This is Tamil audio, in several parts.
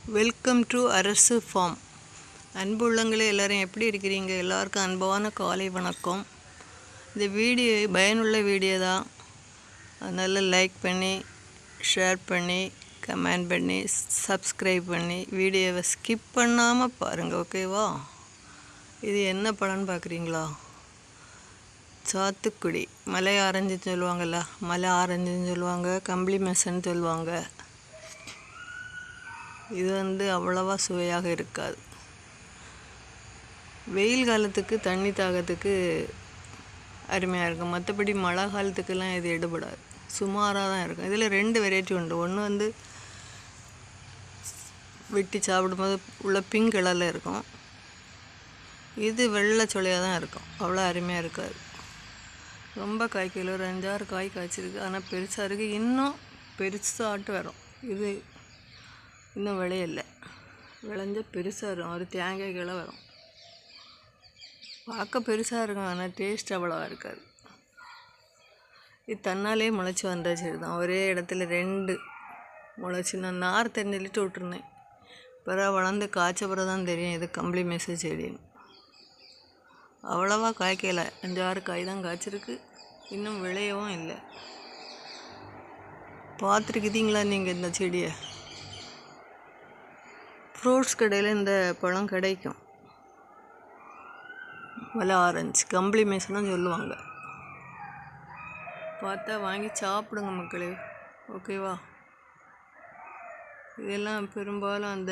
வெல்கம் டு அரசு ஃபார்ம். அன்பு உள்ளங்களே, எல்லோரும் எப்படி இருக்கிறீங்க? எல்லாருக்கும் அன்பான காலை வணக்கம். இந்த வீடியோ பயனுள்ள வீடியோ தான். அதனால் லைக் பண்ணி, ஷேர் பண்ணி, கமெண்ட் பண்ணி, சப்ஸ்கிரைப் பண்ணி வீடியோவை ஸ்கிப் பண்ணாமல் பாருங்கள், ஓகேவா? இது என்ன பழம்னு பார்க்குறீங்களா? சாத்துக்குடி. மலை ஆரஞ்சுன்னு சொல்லுவாங்கள்ல, மலை ஆரஞ்சுன்னு சொல்லுவாங்க, கம்பளி மெசன்னு சொல்லுவாங்க. இது அவ்வளவா சுவையாக இருக்காது. வெயில் காலத்துக்கு தண்ணி தாகத்துக்கு அருமையாக இருக்கும். மற்றபடி மழை காலத்துக்கெல்லாம் இது எடுபடாது, சுமாராக தான் இருக்கும். இதில் 2 வெரைட்டி உண்டு. ஒன்று வெட்டி சாப்பிடும்போது உள்ள பிங்க் கலரில் இருக்கும். இது வெள்ளை சொலையாக தான் இருக்கும், அவ்வளோ அருமையாக இருக்காது. ரொம்ப காய்க்கல, ஒரு 5-6 காய் காய்ச்சிருக்கு. ஆனால் பெருசாக இருக்குது, இன்னும் பெருசாட்டு வரும். இது இன்னும் விளையலை, விளைஞ்ச பெருசாக இருக்கும். ஒரு தேங்காய் கிளை வரும். பார்க்க பெருசாக இருக்கும், ஆனால் டேஸ்ட் அவ்வளோவா இருக்காது. இது தன்னாலே முளைச்சி வந்த செடி தான். ஒரே இடத்துல 2 முளைச்சி நான் நார் தண்ணிலிட்டு விட்டுருந்தேன். பிறகு வளர்ந்து காய்ச்ச பிறகு தான் தெரியும் இது கம்பளி மெச செடின்னு. அவ்வளோவா காய்க்கலை, 5-6 காய் தான் காய்ச்சிருக்கு. இன்னும் விளையவும் இல்லை. பார்த்துருக்குதீங்களா நீங்கள் இந்த செடியை? ஃப்ரூட்ஸ் கடையில் இந்த பழம் கிடைக்கும். மலை ஆரஞ்சு, கம்பளி மேசனும் சொல்லுவாங்க. பார்த்தா வாங்கி சாப்பிடுங்க மக்களே, ஓகேவா? இதெல்லாம் பெரும்பாலும்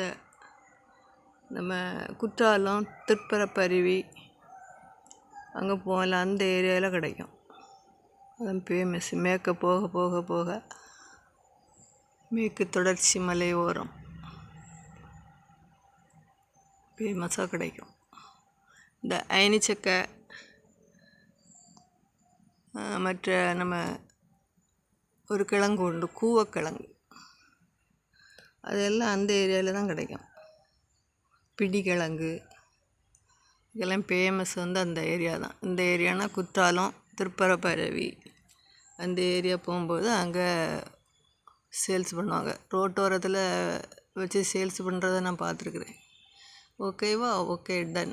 நம்ம குற்றாலம், திருப்பரப்பருவி அங்கே போகலாம், அந்த ஏரியாவில் கிடைக்கும். அதான் ஃபேமஸ். மேற்க போக போக போக மேற்கு தொடர்ச்சி மலை ஓரம் ஃபேமஸாக கிடைக்கும். இந்த அயனிச்சக்கை, மற்ற நம்ம ஒரு கிழங்கு உண்டு, கூவக்கிழங்கு, அதெல்லாம் அந்த ஏரியாவில் தான் கிடைக்கும். பிடிக்கிழங்கு இதெல்லாம் ஃபேமஸ் அந்த ஏரியா தான். இந்த ஏரியானா குற்றாலம், திருப்பரப்பருவி அந்த ஏரியா போகும்போது அங்கே சேல்ஸ் பண்ணுவாங்க. ரோட்டோரத்தில் வச்சு சேல்ஸ் பண்ணுறதை நான் பார்த்துருக்குறேன். ஓகேவா? Okay, ton.